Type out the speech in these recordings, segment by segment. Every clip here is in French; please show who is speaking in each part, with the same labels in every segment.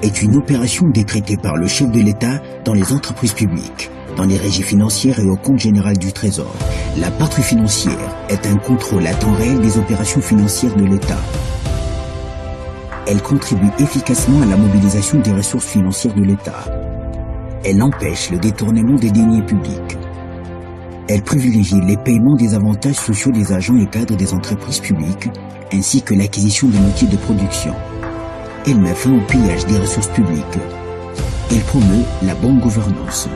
Speaker 1: est une opération décrétée par le chef de l'État dans les entreprises publiques, dans les régies financières et au compte général du Trésor. La patrouille financière est un contrôle à temps réel des opérations financières de l'État. Elle contribue efficacement à la mobilisation des ressources financières de l'État. Elle empêche le détournement des deniers publics. Elle privilégie les paiements des avantages sociaux des agents et cadres des entreprises publiques, ainsi que l'acquisition de métiers de production. Elle met fin au pillage des ressources publiques. Elle promeut la bonne gouvernance.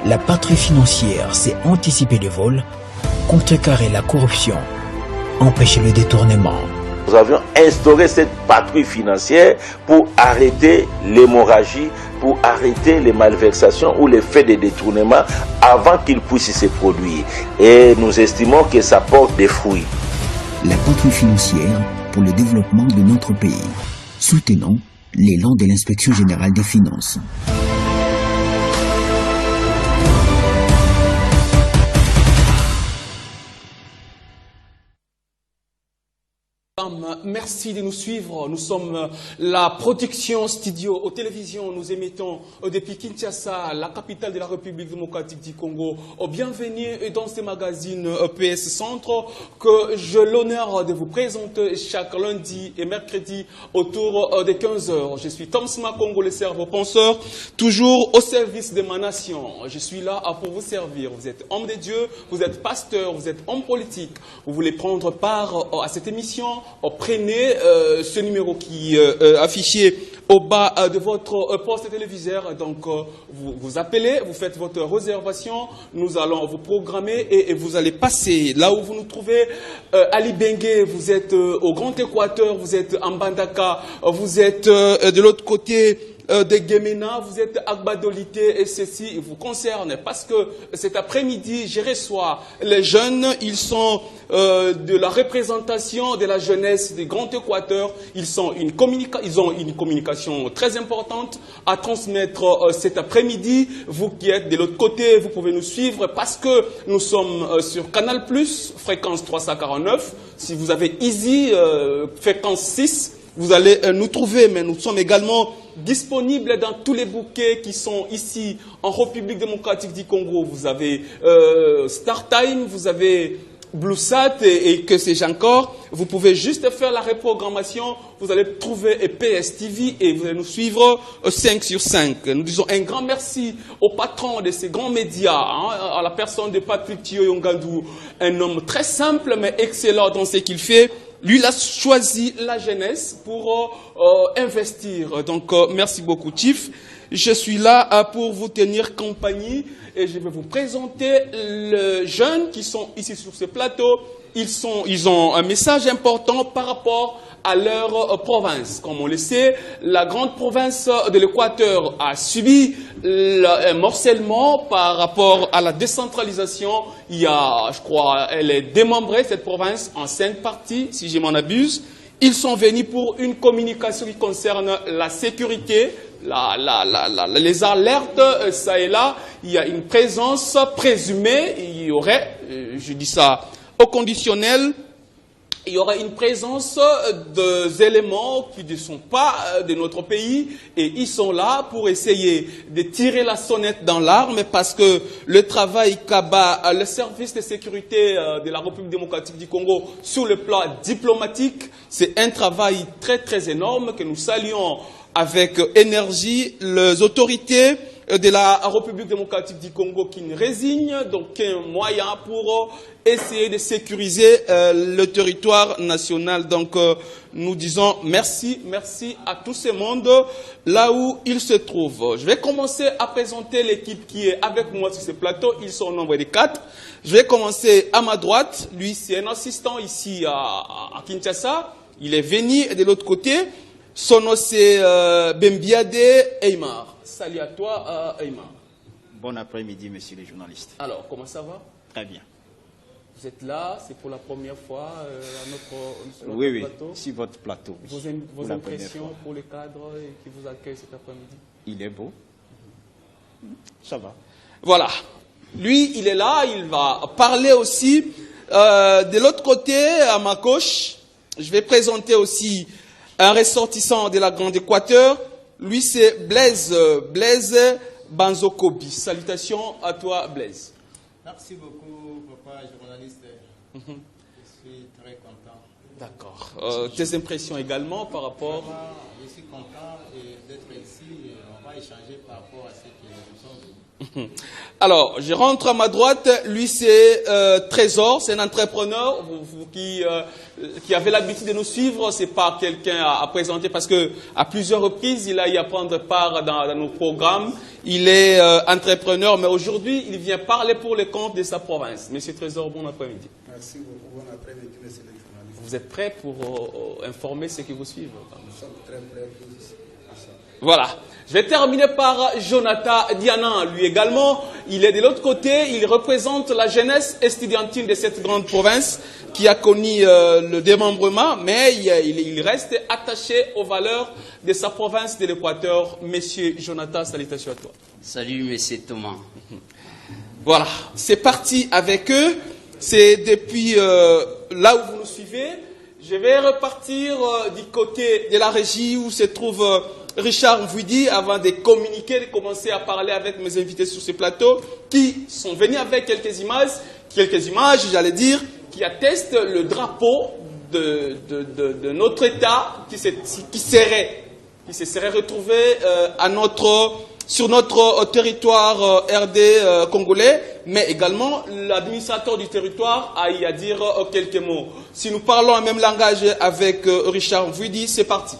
Speaker 1: La patrouille financière, c'est anticiper les vols, contrecarrer la corruption, empêcher le détournement.
Speaker 2: Nous avions instauré cette patrouille financière pour arrêter l'hémorragie, pour arrêter les malversations ou les faits de détournement avant qu'ils puissent se produire. Et nous estimons que ça porte des fruits.
Speaker 1: La patrouille financière pour le développement de notre pays. Soutenons l'élan de l'Inspection générale des finances.
Speaker 3: Merci de nous suivre. Nous sommes la production studio aux télévisions. Nous émettons depuis Kinshasa, la capitale de la République démocratique du Congo. Bienvenue dans ce magazine PS Centre que j'ai l'honneur de vous présenter chaque lundi et mercredi autour de 15 h. Je suis Tom Smakongo, le cerveau penseur, toujours au service de ma nation. Je suis là pour vous servir. Vous êtes homme de Dieu, vous êtes pasteur, vous êtes homme politique. Vous voulez prendre part à cette émission? Prenez ce numéro qui est affiché au bas de votre poste téléviseur. Donc, vous appelez, vous faites votre réservation. Nous allons vous programmer et vous allez passer là où vous nous trouvez. Ali Bengue, vous êtes au Grand Équateur, vous êtes en Bandaka, vous êtes de l'autre côté de Gemena, vous êtes Agbadolité et ceci vous concerne parce que cet après-midi, je reçois les jeunes, ils sont de la représentation de la jeunesse du Grand Équateur, ils ont une communication très importante à transmettre cet après-midi. Vous qui êtes de l'autre côté, vous pouvez nous suivre parce que nous sommes sur Canal+, fréquence 349. Si vous avez Easy, fréquence 6, vous allez nous trouver, mais nous sommes également disponibles dans tous les bouquets qui sont ici en République démocratique du Congo. Vous avez StarTime, vous avez BlueSat et que sais-je encore. Vous pouvez juste faire la reprogrammation. Vous allez trouver PS TV et vous allez nous suivre 5 sur 5. Nous disons un grand merci au patron de ces grands médias, à la personne de Patrick Thio Yongandou, un homme très simple mais excellent dans ce qu'il fait. Lui, il a choisi la jeunesse pour investir. Donc, merci beaucoup, Chief. Je suis là pour vous tenir compagnie et je vais vous présenter les jeunes qui sont ici sur ce plateau. Ils ont un message important par rapport à leur province. Comme on le sait, la grande province de l'Équateur a subi un morcellement par rapport à la décentralisation. Il y a, je crois, elle est démembrée, cette province, en 5 parties, si je m'en abuse. Ils sont venus pour une communication qui concerne la sécurité, les alertes, ça et là. Il y a une présence présumée, il y aurait, je dis ça au conditionnel, il y aura une présence d'éléments qui ne sont pas de notre pays et ils sont là pour essayer de tirer la sonnette dans l'arme parce que le travail qu'abat le service de sécurité de la République démocratique du Congo sur le plan diplomatique, c'est un travail très très énorme que nous saluons avec énergie. Les autorités de la République démocratique du Congo qui ne résignent d'aucun moyen pour essayer de sécuriser le territoire national. Donc, nous disons merci à tout ce monde là où il se trouve. Je vais commencer à présenter l'équipe qui est avec moi sur ce plateau. Ils sont au nombre de 4. Je vais commencer à ma droite. Lui, c'est un assistant ici à Kinshasa. Il est venu de l'autre côté. Son nom, c'est Bembiade Eymar. Salut à toi, Eymar.
Speaker 4: Bon après-midi, messieurs les journalistes.
Speaker 3: Alors, comment ça va?
Speaker 4: Très bien.
Speaker 3: Vous êtes là, c'est pour la première fois à notre
Speaker 4: oui,
Speaker 3: plateau.
Speaker 4: Oui, sur votre plateau.
Speaker 3: Vos impressions pour les cadres qui vous accueillent cet après-midi?
Speaker 4: Il est beau. Ça va.
Speaker 3: Voilà. Lui, il est là, il va parler aussi. De l'autre côté, à ma gauche, je vais présenter aussi un ressortissant de la Grande Équateur, lui c'est Blaise Banzokobi. Salutations à toi, Blaise.
Speaker 5: Merci beaucoup, papa journaliste. Je suis très content.
Speaker 3: D'accord. Tes impressions également par rapport...
Speaker 5: Je suis content d'être ici et on va échanger par rapport à ce que nous sommes venus.
Speaker 3: Alors, je rentre à ma droite. Lui, c'est Trésor, c'est un entrepreneur qui avait l'habitude de nous suivre. C'est pas quelqu'un à présenter parce que à plusieurs reprises, il a eu à prendre part dans nos programmes. Il est entrepreneur, mais aujourd'hui, il vient parler pour le compte de sa province. Monsieur Trésor, bon après-midi.
Speaker 6: Merci beaucoup. Bon après-midi, monsieur le journaliste.
Speaker 3: Vous êtes prêt pour informer ceux qui vous suivent?
Speaker 6: Nous sommes très prêts pour ça.
Speaker 3: Voilà. Je vais terminer par Jonathan Dianan. Lui également, il est de l'autre côté. Il représente la jeunesse estudiantine de cette grande province qui a connu le démembrement, mais il reste attaché aux valeurs de sa province de l'Équateur. Monsieur Jonathan, salutations à toi.
Speaker 7: Salut, monsieur Thomas.
Speaker 3: Voilà, c'est parti avec eux. C'est depuis là où vous nous suivez. Je vais repartir du côté de la régie où se trouve Richard Mvouidi avant de communiquer, de commencer à parler avec mes invités sur ce plateau qui sont venus avec quelques images, j'allais dire, qui attestent le drapeau de notre État qui se serait retrouvé sur notre territoire RD congolais, mais également l'administrateur du territoire a eu à dire quelques mots. Si nous parlons un même langage avec Richard Mvouidi, c'est parti.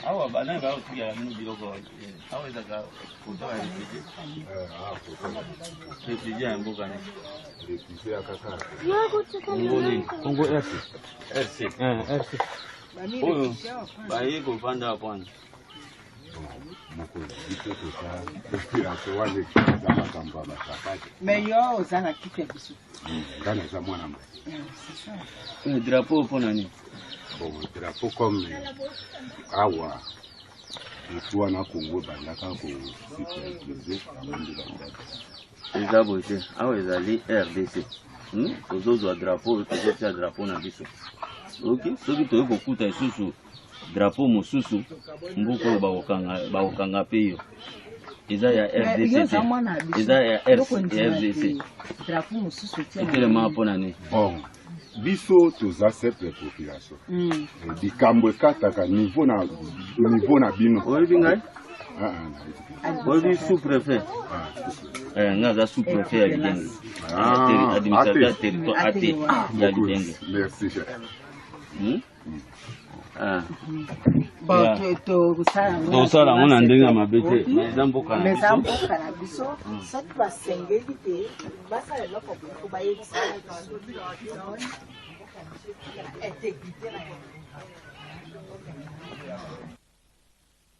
Speaker 8: awa bana ba otuya minu biloko awa ezaka foto ya réfugié ya mboka ne réfugié ya kaka Congo nini Congo RC oyo baye kovanda hapana
Speaker 9: mais yo ozala kitu ya biso
Speaker 6: Ngana za mwana mwe.
Speaker 8: drapeau mpona nini
Speaker 6: Bon, drapeau comme awa mutu na Congo bandaka ko superviser amundi bandaka.
Speaker 8: eza boye te awa ezali RDC tozozwa drapeau tozotia drapeau na biso soki toye kokuta lisusu drapeau mosusu mbuku oyo bakokanga mpe yo eza ya RDC eza ya RDC etelema mpona nini
Speaker 6: Bon, biso toza cette population. Bikambo ekataka niveau na bino.
Speaker 8: oyebi ngai oyebi sous-préfet nga aza sous-préfet ya Lidenge administrateur territoire AT ya Lidenge.
Speaker 6: Merci cher.
Speaker 8: tosala yango na ndenge ya mabe te eza mboka na
Speaker 9: biso soki basengeli te basala eloko po bayebisa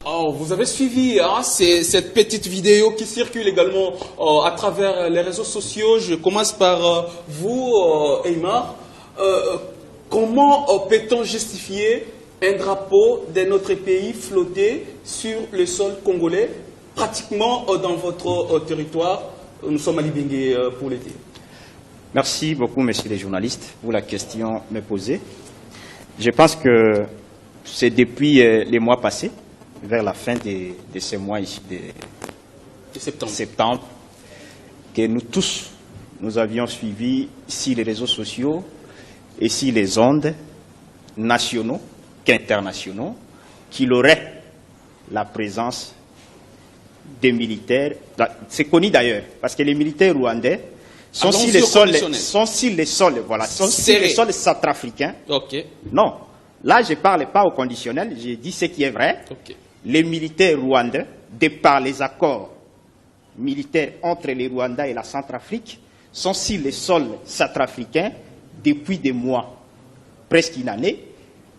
Speaker 3: Oh, vous avez suivi cette petite vidéo qui circule également à travers les réseaux sociaux. Je commence par vous, Eymar. Comment peut-on justifier un drapeau de notre pays flotter sur le sol congolais, pratiquement dans votre territoire? Nous sommes à Libenge pour l'été.
Speaker 4: Merci beaucoup, messieurs les journalistes, pour la question me posée. Je pense que c'est depuis les mois passés, vers la fin de ce mois ici de septembre, que nous tous, nous avions suivi ici les réseaux sociaux, ici les ondes nationaux qu'internationaux, qu'il aurait la présence des militaires, c'est connu d'ailleurs, parce que les militaires rwandais sont sur les sols centrafricains. Non, là je ne parle pas au conditionnel, je dis ce qui est vrai. Les militaires rwandais, de par les accords militaires entre les Rwandais et la Centrafrique, sont sur les sols centrafricains depuis des mois, presque une année,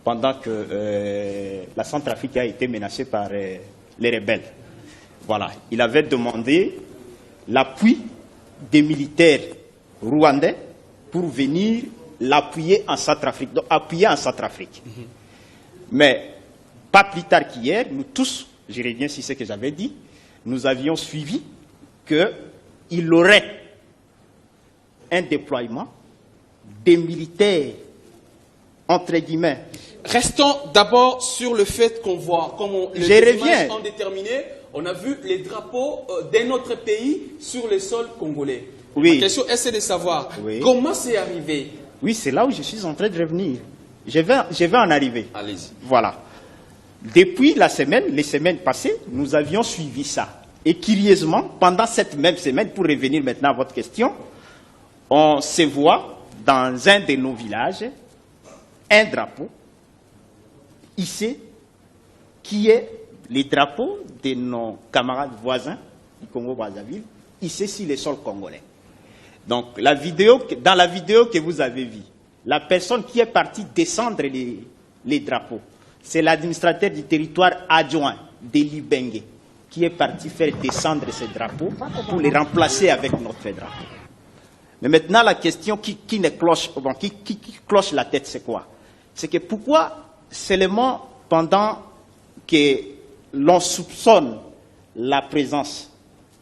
Speaker 4: pendant que la Centrafrique a été menacée par les rebelles. Voilà, il avait demandé l'appui des militaires rwandais pour venir l'appuyer en Centrafrique, donc appuyer en Centrafrique. Mais pas plus tard qu'hier, nous tous, je reviens sur ce que j'avais dit, nous avions suivi qu'il aurait un déploiement des militaires, entre guillemets.
Speaker 3: Restons d'abord sur le fait qu'on voit, comme les images ont déterminé, on a vu les drapeaux d'un autre pays sur le sol congolais.
Speaker 4: Oui.
Speaker 3: La question est de savoir comment c'est arrivé.
Speaker 4: Oui, c'est là où je suis en train de revenir. Je vais en arriver.
Speaker 3: Allez-y.
Speaker 4: Voilà. Depuis les semaines passées, nous avions suivi ça. Et curieusement, pendant cette même semaine, pour revenir maintenant à votre question, on se voit dans un de nos villages un drapeau ici qui est le drapeau de nos camarades voisins du Congo-Brazzaville, ici sur le sol congolais. Donc, dans la vidéo que vous avez vue, la personne qui est partie descendre les drapeaux, c'est l'administrateur du territoire adjoint de Libengue qui est parti faire descendre ces drapeaux pour les remplacer avec notre drapeau. Mais maintenant, la question qui cloche la tête, c'est quoi? C'est que pourquoi seulement pendant que l'on soupçonne la présence,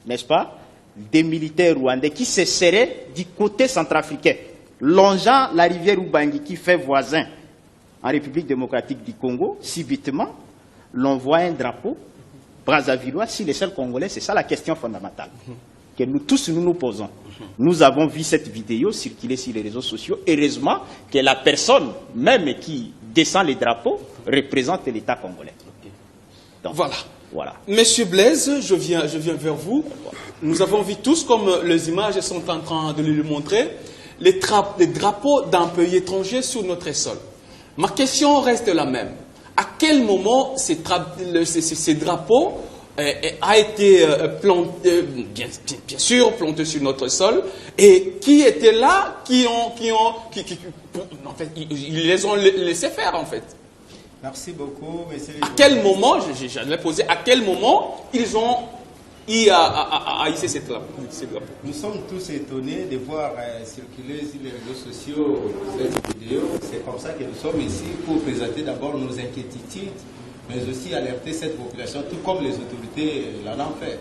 Speaker 4: n'est-ce pas, des militaires rwandais qui se seraient du côté centrafricain, longeant la rivière Ubangi qui fait voisin en République démocratique du Congo, subitement, l'on voit un drapeau brazzavillois sur les sols congolais. C'est ça la question fondamentale que nous tous nous posons. Nous avons vu cette vidéo circuler sur les réseaux sociaux. Heureusement que la personne même qui descend les drapeaux représente l'État congolais. Donc, voilà.
Speaker 3: Monsieur Blaise, je viens vers vous. Nous avons vu tous, comme les images sont en train de le montrer, les drapeaux d'un pays étranger sur notre sol. Ma question reste la même. À quel moment ces drapeaux a été planté, bien sûr, planté sur notre sol, et qui étaient là, en fait, ils les ont laissés faire, en fait.
Speaker 5: Merci beaucoup, monsieur.
Speaker 3: À quel moment, j'allais poser, à quel moment ils ont hisser ces drapeaux?
Speaker 5: Nous sommes tous étonnés de voir circuler sur les réseaux sociaux cette vidéo. C'est comme ça que nous sommes ici pour présenter d'abord nos inquiétudes, mais aussi alerter cette population, tout comme les autorités l'en ont fait,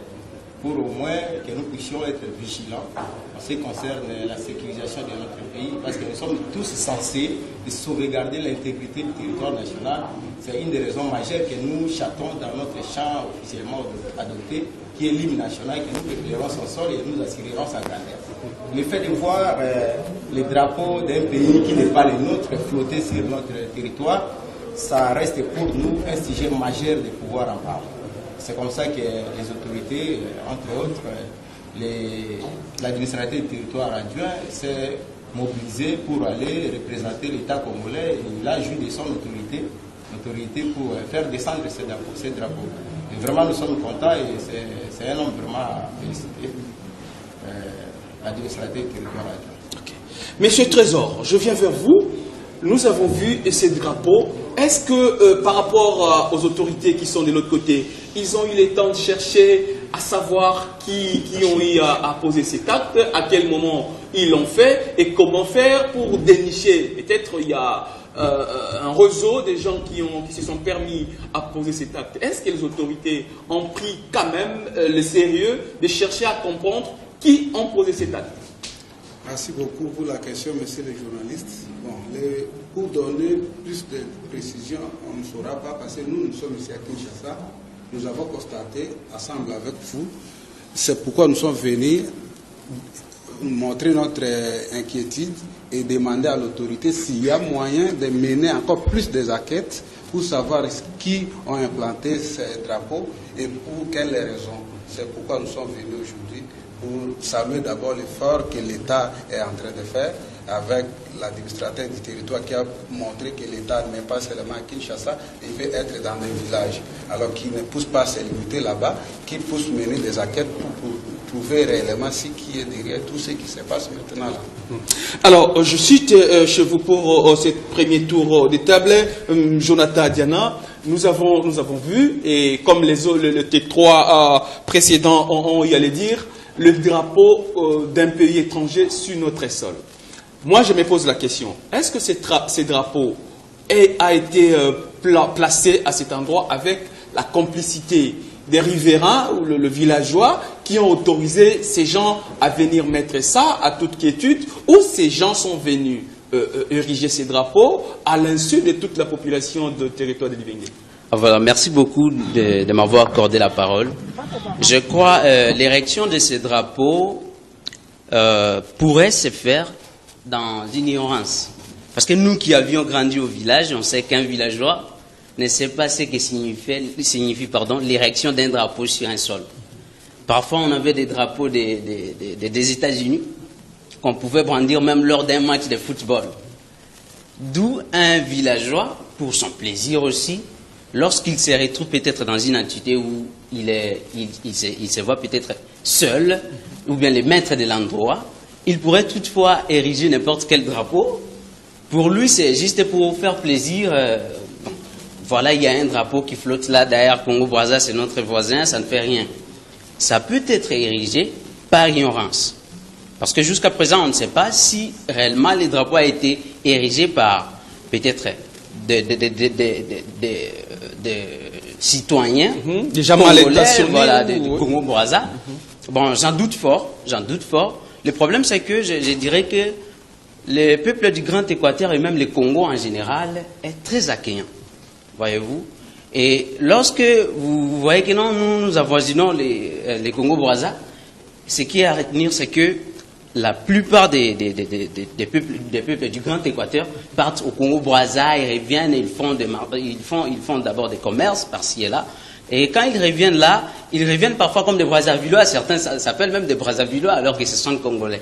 Speaker 5: pour au moins que nous puissions être vigilants en ce qui concerne la sécurisation de notre pays, parce que nous sommes tous censés sauvegarder l'intégrité du territoire national. C'est une des raisons majeures que nous chattons dans notre champ officiellement adopté, qui est l'hymne national, que nous préparerons son sol et nous assurerons sa grandeur. Le fait de voir les drapeaux d'un pays qui n'est pas le nôtre flotter sur notre territoire, ça reste pour nous un sujet majeur de pouvoir en parler. C'est comme ça que les autorités, entre autres, l'administrateur du territoire adjoint s'est mobilisé pour aller représenter l'État congolais. Il a joué de son autorité pour faire descendre ces drapeaux. Et vraiment, nous sommes contents et c'est un homme vraiment à féliciter, l'administrateur du territoire adjoint.
Speaker 3: Okay. Monsieur Trésor, je viens vers vous. Nous avons vu ces drapeaux. Est-ce que par rapport aux autorités qui sont de l'autre côté, ils ont eu le temps de chercher à savoir qui ont eu à poser cet acte, à quel moment ils l'ont fait et comment faire pour dénicher? Peut-être il y a un réseau de gens qui se sont permis à poser cet acte. Est-ce que les autorités ont pris quand même le sérieux de chercher à comprendre qui ont posé cet acte?
Speaker 7: Merci beaucoup pour la question, monsieur le journaliste. Bon, pour donner plus de précision, on ne saura pas, parce que nous sommes ici à Kinshasa. Nous avons constaté, ensemble avec vous, c'est pourquoi nous sommes venus montrer notre inquiétude et demander à l'autorité s'il y a moyen de mener encore plus des enquêtes pour savoir qui ont implanté ces drapeaux et pour quelles raisons. C'est pourquoi nous sommes venus aujourd'hui pour saluer d'abord l'effort que l'État est en train de faire avec l'administrateur du territoire qui a montré que l'État n'est pas seulement à Kinshasa, il peut être dans des villages. Alors qu'il ne pousse pas à se limiter là-bas, qu'il pousse mener des enquêtes pour prouver réellement ce qui est derrière tout ce qui se passe maintenant là.
Speaker 3: Alors, je cite chez vous pour ce premier tour des tables, Jonathan Diana. Nous avons vu, et comme les trois précédents ont y allé dire, le drapeau d'un pays étranger sur notre sol. Moi, je me pose la question, est-ce que ces drapeaux a été placé à cet endroit avec la complicité des riverains ou le villageois qui ont autorisé ces gens à venir mettre ça à toute quiétude, ou ces gens sont venus ériger ces drapeaux à l'insu de toute la population du territoire de Libengé?
Speaker 10: Voilà, merci beaucoup de m'avoir accordé la parole. Je crois l'érection de ces drapeaux pourrait se faire dans l'ignorance. Parce que nous qui avions grandi au village, on sait qu'un villageois ne sait pas ce que signifie l'érection d'un drapeau sur un sol. Parfois, on avait des drapeaux des États-Unis qu'on pouvait brandir même lors d'un match de football. D'où un villageois, pour son plaisir aussi, lorsqu'il se retrouve peut-être dans une entité où il se voit peut-être seul, ou bien le maître de l'endroit, il pourrait toutefois ériger n'importe quel drapeau. Pour lui, c'est juste pour faire plaisir. Voilà, il y a un drapeau qui flotte là derrière Congo-Brazza, c'est notre voisin, ça ne fait rien. Ça peut être érigé par ignorance. Parce que jusqu'à présent, on ne sait pas si réellement le drapeau a été érigé par peut-être des citoyens
Speaker 3: déjà
Speaker 10: congolais, voilà, du Congo-Brazza. Bon, j'en doute fort. Le problème, c'est que je dirais que le peuple du Grand Équateur et même le Congo en général est très accueillant, voyez-vous. Et lorsque vous voyez que non, nous avoisinons les Congo-Brazza, ce qui est à retenir, c'est que la plupart des peuples du Grand Équateur partent au Congo-Brazza, ils reviennent et ils font d'abord des commerces par-ci et là. Et quand ils reviennent là, ils reviennent parfois comme des Brazzavillois, certains s'appellent même des Brazzavillois alors que ce sont Congolais.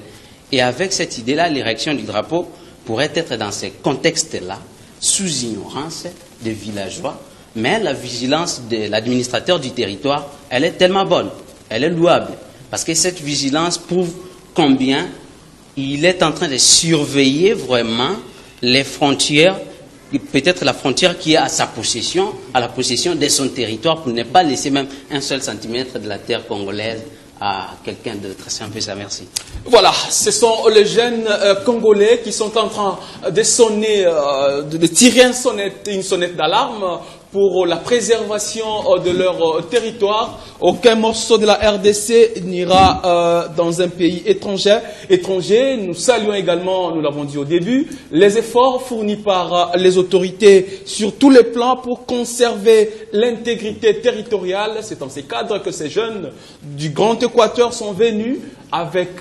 Speaker 10: Et avec cette idée-là, l'érection du drapeau pourrait être dans ces contextes-là, sous ignorance des villageois, mais la vigilance de l'administrateur du territoire, elle est tellement bonne, elle est louable, parce que cette vigilance prouve combien il est en train de surveiller vraiment les frontières, peut-être la frontière qui est à sa possession, à la possession de son territoire, pour ne pas laisser même un seul centimètre de la terre congolaise à quelqu'un d'autre. C'est un peu ça, merci.
Speaker 3: Voilà, ce sont les jeunes Congolais qui sont en train de sonner, de tirer une sonnette d'alarme pour la préservation de leur territoire. Aucun morceau de la RDC n'ira dans un pays étranger. Nous saluons également, nous l'avons dit au début, les efforts fournis par les autorités sur tous les plans pour conserver l'intégrité territoriale. C'est dans ces cadres que ces jeunes du Grand Équateur sont venus avec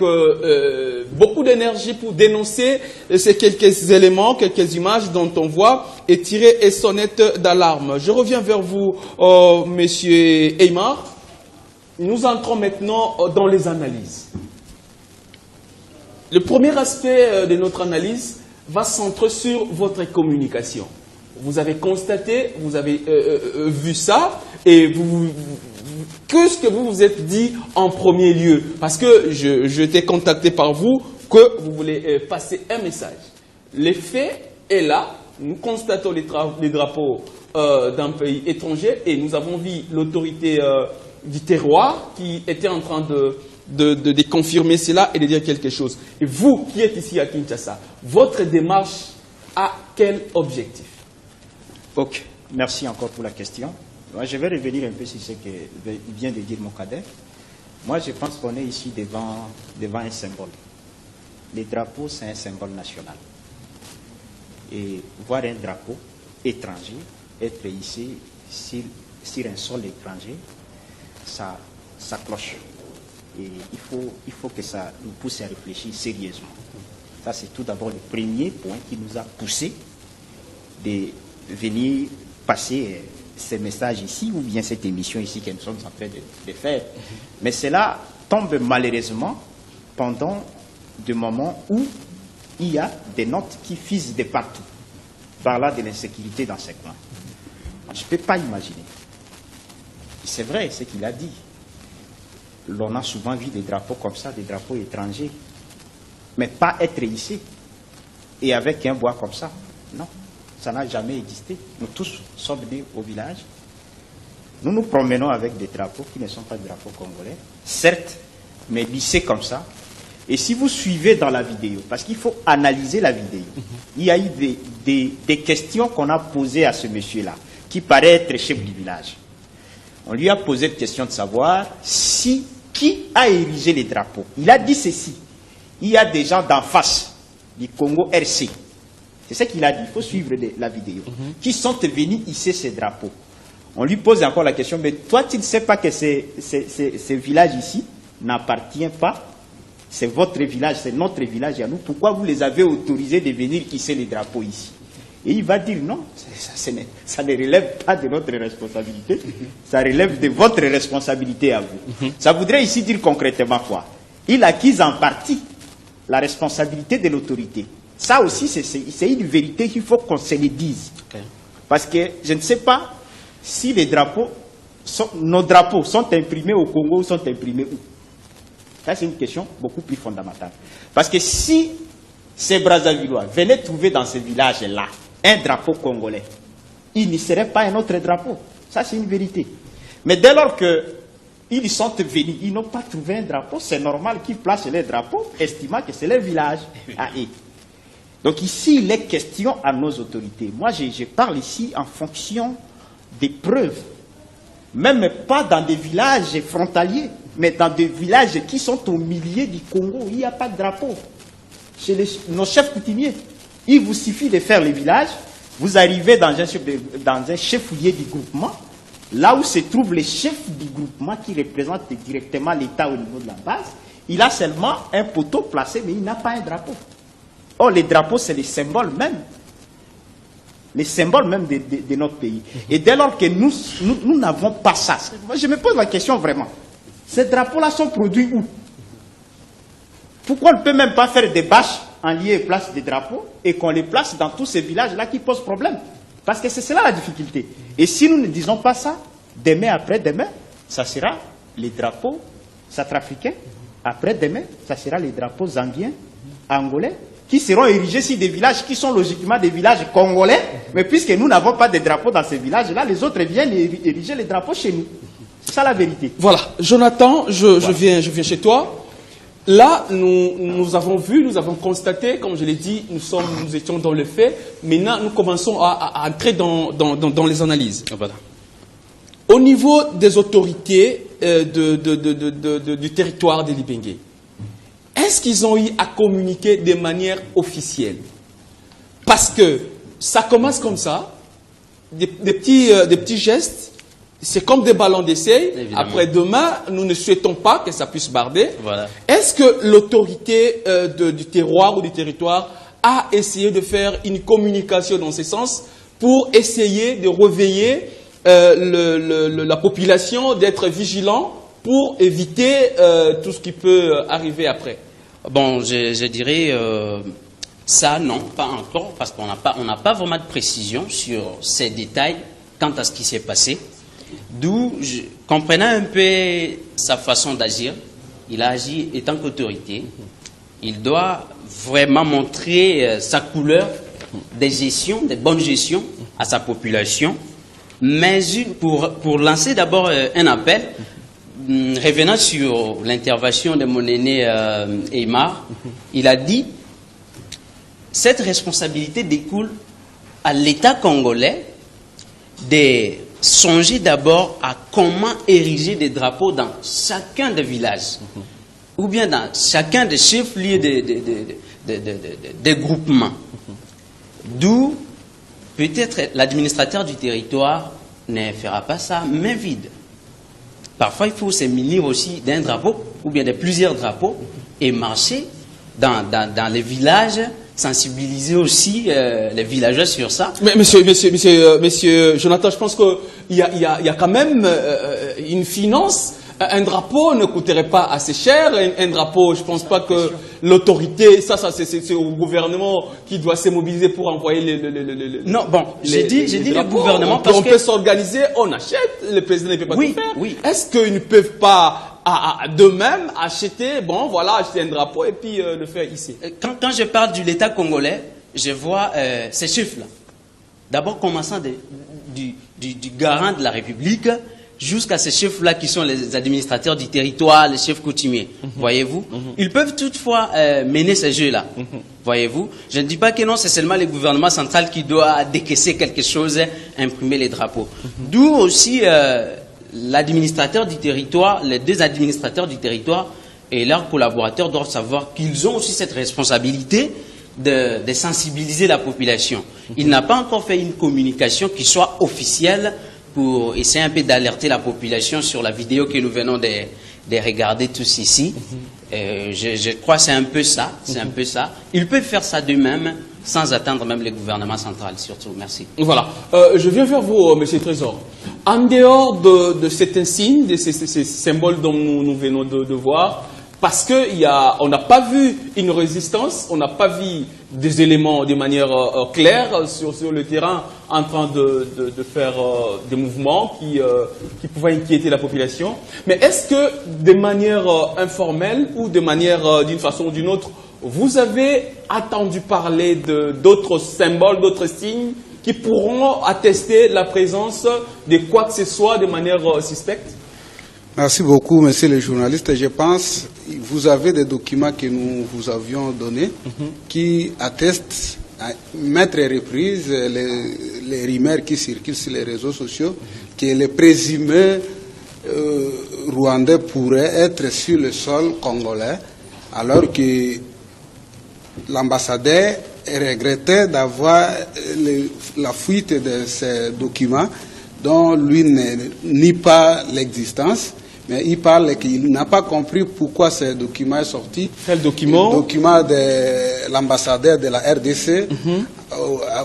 Speaker 3: beaucoup d'énergie pour dénoncer ces quelques éléments, quelques images dont on voit et tirer une sonnette d'alarme. Je reviens vers vous, Monsieur Aymar. Nous entrons maintenant dans les analyses. Le premier aspect de notre analyse va se centrer sur votre communication. Vous avez constaté, vous avez vu ça, et qu'est-ce que vous vous êtes dit en premier lieu? Parce que je t'ai contacté par vous que vous voulez passer un message. L'effet est là. Nous constatons les drapeaux d'un pays étranger et nous avons vu l'autorité du terroir qui était en train de confirmer cela et de dire quelque chose. Et vous qui êtes ici à Kinshasa, votre démarche a quel objectif?
Speaker 4: Ok, merci encore pour la question. Moi, je vais revenir un peu sur ce que vient de dire mon cadet. Moi, je pense qu'on est ici devant un symbole. Les drapeaux, c'est un symbole national. Et voir un drapeau étranger être ici sur un sol étranger, ça cloche. Et il faut que ça nous pousse à réfléchir sérieusement. Ça, c'est tout d'abord le premier point qui nous a poussé de venir passer ces messages ici, ou bien cette émission ici que nous sommes en train de faire. Mais cela tombe malheureusement pendant des moments où il y a des notes qui fusent de partout, par là de l'insécurité dans ces coins. Je ne peux pas imaginer. C'est vrai ce qu'il a dit. L'on a souvent vu des drapeaux comme ça, des drapeaux étrangers, mais pas être hissés et avec un bois comme ça. Non, ça n'a jamais existé. Nous tous sommes nés au village. Nous nous promenons avec des drapeaux qui ne sont pas des drapeaux congolais, certes, mais lissés comme ça. Et si vous suivez dans la vidéo, parce qu'il faut analyser la vidéo, il y a eu des questions qu'on a posées à ce monsieur-là, qui paraît être chef du village. On lui a posé la question de savoir qui a érigé les drapeaux. Il a dit ceci. Il y a des gens d'en face du Congo RC. C'est ce qu'il a dit. Il faut suivre la vidéo. Qui sont venus hisser ces drapeaux. On lui pose encore la question, mais toi, tu ne sais pas que ce village ici n'appartient pas. C'est votre village, c'est notre village à nous. Pourquoi vous les avez autorisés de venir hisser les drapeaux ici? Et il va dire non, ça ne relève pas de notre responsabilité, ça relève de votre responsabilité à vous. Ça voudrait ici dire concrètement quoi? Il acquise en partie la responsabilité de l'autorité. Ça aussi, c'est une vérité qu'il faut qu'on se le dise. Parce que je ne sais pas si nos drapeaux sont imprimés au Congo ou sont imprimés où. Ça, c'est une question beaucoup plus fondamentale. Parce que si ces Brazzavillois venaient trouver dans ce village-là un drapeau congolais, il n'y serait pas un autre drapeau. Ça, c'est une vérité. Mais dès lors qu'ils sont venus, ils n'ont pas trouvé un drapeau, c'est normal qu'ils placent les drapeaux, estimant que c'est leur village à eux. Donc ici, il est question à nos autorités. Moi, je parle ici en fonction des preuves. Même pas dans des villages frontaliers, mais dans des villages qui sont au milieu du Congo, il n'y a pas de drapeau. Chez nos chefs coutumiers, il vous suffit de faire le village, vous arrivez dans un chef-lieu du groupement, là où se trouve le chef du groupement qui représente directement l'État au niveau de la base, il a seulement un poteau placé, mais il n'a pas un drapeau. Or, les drapeaux, c'est les symboles même. Les symboles même de notre pays. Et dès lors que nous n'avons pas ça, moi je me pose la question vraiment. Ces drapeaux-là sont produits où? Pourquoi on ne peut même pas faire des bâches en lieu et place des drapeaux et qu'on les place dans tous ces villages-là qui posent problème? Parce que c'est cela la difficulté. Et si nous ne disons pas ça, demain après-demain, ça sera les drapeaux centrafricains. Après-demain, ça sera les drapeaux zambiens, angolais, qui seront érigés sur des villages qui sont logiquement des villages congolais, mais puisque nous n'avons pas de drapeaux dans ces villages-là, les autres viennent ériger les drapeaux chez nous. C'est ça la vérité.
Speaker 3: Voilà. Jonathan, je viens chez toi. Là, nous avons vu, nous avons constaté, comme je l'ai dit, nous étions dans le fait. Maintenant, nous commençons à entrer dans les analyses. Voilà. Au niveau des autorités du territoire de Libenge, est-ce qu'ils ont eu à communiquer de manière officielle? Parce que ça commence comme ça, des petits gestes. C'est comme des ballons d'essai. Après demain, nous ne souhaitons pas que ça puisse barder. Voilà. Est-ce que l'autorité du terroir ou du territoire a essayé de faire une communication dans ce sens pour essayer de réveiller la population, d'être vigilant pour éviter tout ce qui peut arriver après?
Speaker 10: Bon, je dirais ça, non, pas encore, parce qu'on n'a pas vraiment de précision sur ces détails quant à ce qui s'est passé. D'où, comprenant un peu sa façon d'agir, il a agi étant qu'autorité. Il doit vraiment montrer sa couleur de gestion, de bonne gestion à sa population. Mais pour lancer d'abord un appel, revenant sur l'intervention de mon aîné Aymar, il a dit cette responsabilité découle à l'État congolais de songer d'abord à comment ériger des drapeaux dans chacun des villages, ou bien dans chacun des chefs-lieux des groupements. D'où peut-être l'administrateur du territoire ne fera pas ça main vide. Parfois, il faut se munir aussi d'un drapeau, ou bien de plusieurs drapeaux, et marcher dans les villages sensibiliser aussi les villageois sur ça.
Speaker 3: Mais monsieur Jonathan, je pense qu'il y a quand même une finance. Un drapeau ne coûterait pas assez cher. Un drapeau, je ne pense pas que l'autorité, c'est au gouvernement qui doit se mobiliser pour envoyer
Speaker 10: Non, bon, j'ai dit le gouvernement parce
Speaker 3: on peut s'organiser, on achète, le président ne peut pas tout faire.
Speaker 10: Oui.
Speaker 3: Est-ce qu'ils ne peuvent pas d'eux-mêmes acheter un drapeau et puis le faire ici?
Speaker 10: Quand je parle de l'État congolais, je vois ces chiffres-là. D'abord, commençant du garant de la République jusqu'à ces chefs-là qui sont les administrateurs du territoire, les chefs coutumiers, voyez-vous. Ils peuvent toutefois mener ces jeux-là, voyez-vous. Je ne dis pas que non, c'est seulement le gouvernement central qui doit décaisser quelque chose, imprimer les drapeaux. D'où aussi l'administrateur du territoire, les deux administrateurs du territoire et leurs collaborateurs doivent savoir qu'ils ont aussi cette responsabilité de sensibiliser la population. Il n'a pas encore fait une communication qui soit officielle pour essayer un peu d'alerter la population sur la vidéo que nous venons de regarder tous ici. Je crois que c'est un peu ça. Ils peuvent faire ça d'eux-mêmes sans attendre même le gouvernement central, surtout. Merci.
Speaker 3: Voilà. Je viens vers vous, Monsieur Trésor. En dehors de cet insigne, de ces symboles dont nous venons de voir, parce qu'on n'a pas vu une résistance, on n'a pas vu des éléments de manière claire sur le terrain en train de faire des mouvements qui pouvaient inquiéter la population. Mais est-ce que de manière informelle ou de manière d'une façon ou d'une autre, vous avez entendu parler d'autres symboles, d'autres signes qui pourront attester la présence de quoi que ce soit de manière suspecte?
Speaker 7: Merci beaucoup, monsieur le journaliste. Je pense que vous avez des documents que nous vous avions donnés qui attestent à maintes reprises les rumeurs qui circulent sur les réseaux sociaux que les présumés rwandais pourraient être sur le sol congolais, alors que l'ambassadeur regrettait d'avoir la fuite de ces documents dont lui ne nie pas l'existence. Mais il parle qu'il n'a pas compris pourquoi ce document est sorti.
Speaker 3: Quel document?
Speaker 7: Le document de l'ambassadeur de la RDC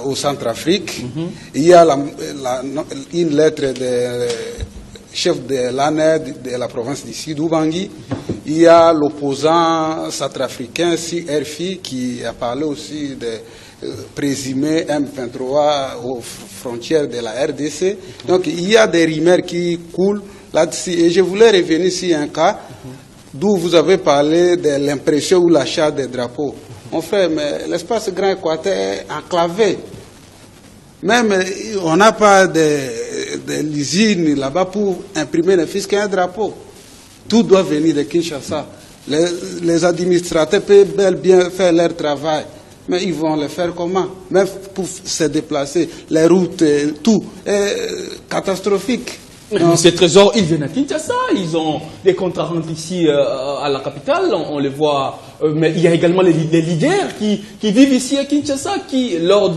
Speaker 7: au Centrafrique. Il y a une lettre du chef de l'ANER de la province du Sud-Oubangi. Il y a l'opposant centrafricain RFI qui a parlé aussi de présumé M23 aux frontières de la RDC. Donc il y a des rumeurs qui coulent là-dessus. Et je voulais revenir sur un cas d'où vous avez parlé de l'impression ou l'achat des drapeaux. Mon frère, mais l'espace Grand Équateur est enclavé. Même on n'a pas de l'usine là-bas pour imprimer ne fût qu'un drapeau. Tout doit venir de Kinshasa. Les administrateurs peuvent bel bien faire leur travail. Mais ils vont le faire comment? Même pour se déplacer, les routes, tout est catastrophique.
Speaker 3: Monsieur Trésor, ils viennent à Kinshasa, ils ont des contrats rentrés ici à la capitale, on les voit. Mais il y a également les leaders qui vivent ici à Kinshasa, qui, lors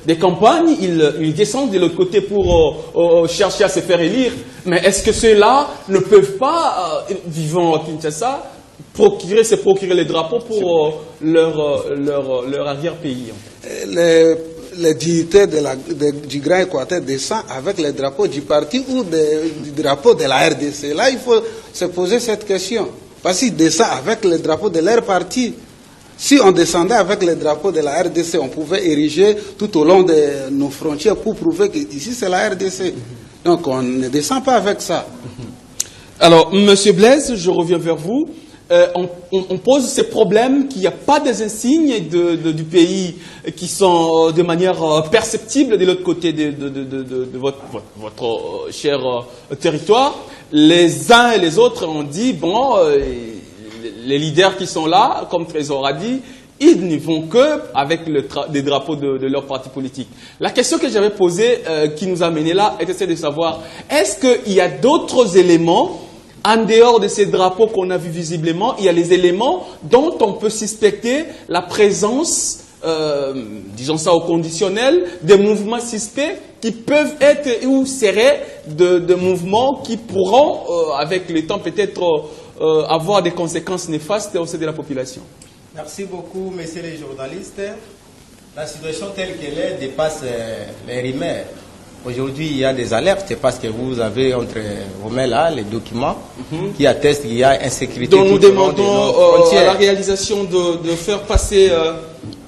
Speaker 3: des campagnes, ils descendent de l'autre côté pour chercher à se faire élire. Mais est-ce que ceux-là ne peuvent pas, vivant à Kinshasa, se procurer les drapeaux pour leur arrière-pays?
Speaker 7: Les dignitaires du Grand Équateur descendent avec les drapeaux du parti ou du drapeau de la RDC. Là, il faut se poser cette question. Parce qu'ils descendent avec les drapeaux de leur parti. Si on descendait avec les drapeaux de la RDC, on pouvait ériger tout au long de nos frontières pour prouver qu'ici c'est la RDC. Donc on ne descend pas avec ça.
Speaker 3: Alors, Monsieur Blaise, je reviens vers vous. On pose ces problèmes qu'il n'y a pas des insignes du pays qui sont de manière perceptible de l'autre côté de votre cher territoire. Les uns et les autres ont dit, bon, les leaders qui sont là, comme Trésor a dit, ils n'y vont qu'avec des drapeaux de leur parti politique. La question que j'avais posée, qui nous a menés là, était celle de savoir, est-ce qu'il y a d'autres éléments en dehors de ces drapeaux qu'on a vus visiblement, il y a les éléments dont on peut suspecter la présence, disons ça au conditionnel, des mouvements suspects qui peuvent être ou seraient de mouvements qui pourront, avec le temps peut-être, avoir des conséquences néfastes au sein de la population.
Speaker 5: Merci beaucoup, messieurs les journalistes. La situation telle qu'elle est dépasse les rumeurs. Aujourd'hui, il y a des alertes parce que vous avez entre vos mains là les documents qui attestent qu'il y a insécurité.
Speaker 3: Donc nous demandons à la réalisation de faire passer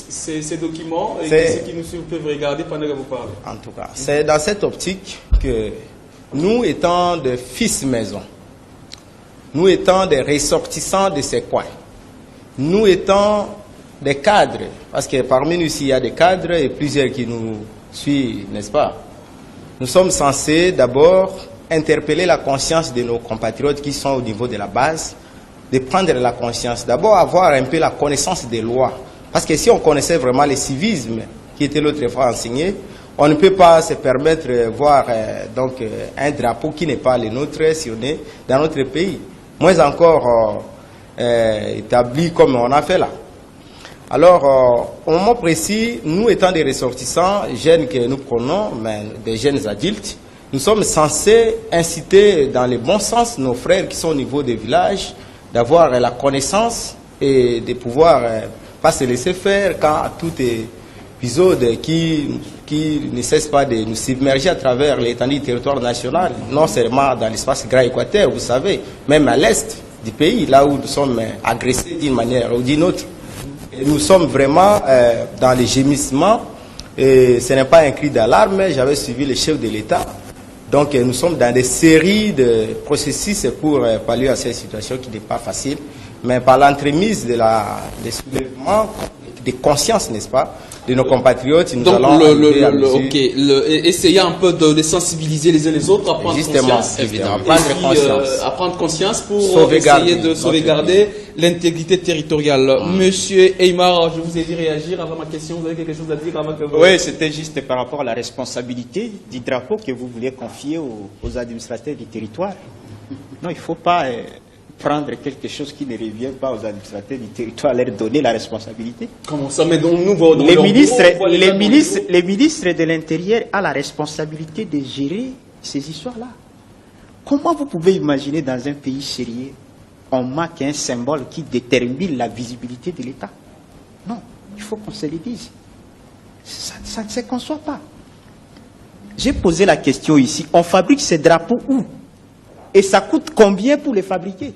Speaker 3: ces documents et que ceux qui nous suivent peuvent regarder pendant que vous parlez.
Speaker 5: En tout cas, c'est dans cette optique que nous, étant des fils maison, nous étant des ressortissants de ces coins, nous étant des cadres, parce que parmi nous ici, il y a des cadres et plusieurs qui nous suivent, n'est-ce pas? Nous sommes censés d'abord interpeller la conscience de nos compatriotes qui sont au niveau de la base, de prendre la conscience, d'abord avoir un peu la connaissance des lois. Parce que si on connaissait vraiment le civisme qui était l'autre fois enseigné, on ne peut pas se permettre de voir un drapeau qui n'est pas le nôtre sillonné dans notre pays. Moins encore établi comme on a fait là. Alors, au moment précis, nous étant des ressortissants, jeunes que nous prenons, mais des jeunes adultes, nous sommes censés inciter dans le bon sens nos frères qui sont au niveau des villages, d'avoir la connaissance et de pouvoir pas se laisser faire quand tout épisode qui ne cesse pas de nous submerger à travers l'étendue du territoire national, non seulement dans l'espace Grand Équateur, vous savez, même à l'est du pays, là où nous sommes agressés d'une manière ou d'une autre. Et nous sommes vraiment dans les gémissements, et ce n'est pas un cri d'alarme, j'avais suivi le chef de l'État. Donc nous sommes dans des séries de processus pour pallier à cette situation qui n'est pas facile, mais par l'entremise des soulèvements de conscience, n'est-ce pas, de nos compatriotes, nous allons
Speaker 3: essayer un peu de sensibiliser les uns les autres, à prendre conscience, évidemment, à prendre conscience pour essayer de sauvegarder l'intégrité territoriale. Monsieur Aymar, je vous ai dit réagir avant ma question. Vous avez quelque chose à dire avant que vous...
Speaker 4: Oui, c'était juste par rapport à la responsabilité du drapeau que vous voulez confier aux administrateurs du territoire. Non, il ne faut pas prendre quelque chose qui ne revient pas aux administrateurs du territoire, leur donner la responsabilité.
Speaker 3: Comment ça? Mais donc nous,
Speaker 4: les ministres de l'Intérieur ont la responsabilité de gérer ces histoires-là. Comment vous pouvez imaginer dans un pays sérieux, on manque un symbole qui détermine la visibilité de l'État? Non, il faut qu'on se le dise. Ça ne se conçoit pas. J'ai posé la question ici, on fabrique ces drapeaux où? Et ça coûte combien pour les fabriquer?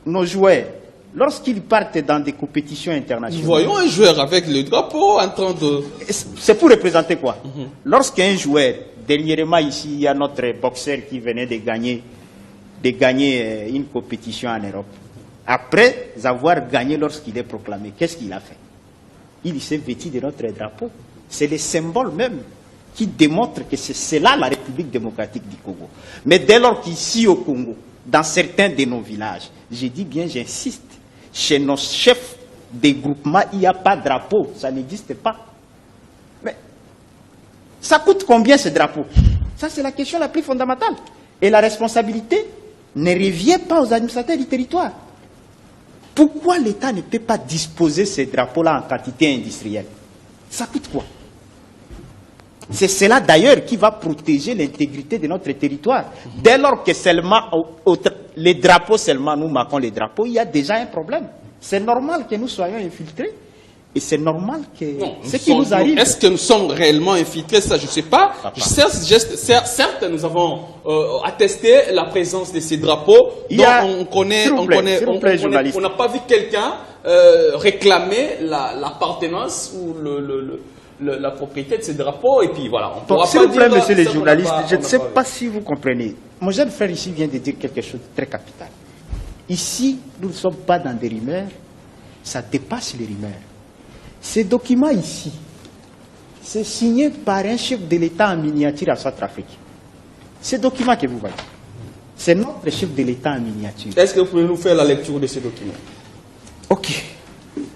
Speaker 4: Nos joueurs, lorsqu'ils partent dans des compétitions internationales...
Speaker 3: Nous voyons un joueur avec le drapeau en train de...
Speaker 4: C'est pour représenter quoi? Lorsqu'un joueur, dernièrement ici, il y a notre boxeur qui venait de gagner une compétition en Europe. Après avoir gagné lorsqu'il est proclamé, qu'est-ce qu'il a fait? Il s'est vêtu de notre drapeau. C'est le symbole même qui démontre que c'est là la République démocratique du Congo. Mais dès lors qu'ici au Congo, dans certains de nos villages, je dis bien, j'insiste, chez nos chefs des groupements, il n'y a pas de drapeau, ça n'existe pas. Mais ça coûte combien ce drapeau? Ça, c'est la question la plus fondamentale. Et la responsabilité ne revient pas aux administrateurs du territoire. Pourquoi l'État ne peut pas disposer ces drapeaux-là en quantité industrielle? Ça coûte quoi? C'est cela d'ailleurs qui va protéger l'intégrité de notre territoire. Dès lors que seulement les drapeaux, seulement nous marquons les drapeaux, il y a déjà un problème. C'est normal que nous soyons infiltrés. Et c'est normal que ce qui nous arrive...
Speaker 3: Est-ce que nous sommes réellement infiltrés? Ça, je ne sais pas. Certes, nous avons attesté la présence de ces drapeaux. On n'a pas vu quelqu'un réclamer l'appartenance ou la propriété de ces drapeaux. Et puis voilà.
Speaker 4: S'il vous plaît, monsieur les journalistes, je ne sais pas si vous comprenez. Mon jeune frère ici vient de dire quelque chose de très capital. Ici, nous ne sommes pas dans des rumeurs. Ça dépasse les rumeurs. Ces documents ici, c'est signé par un chef de l'État en miniature à Centrafrique. Ces documents que vous voyez, c'est notre chef de l'État en miniature.
Speaker 3: Est-ce que vous pouvez nous faire la lecture de ces documents?
Speaker 4: Ok.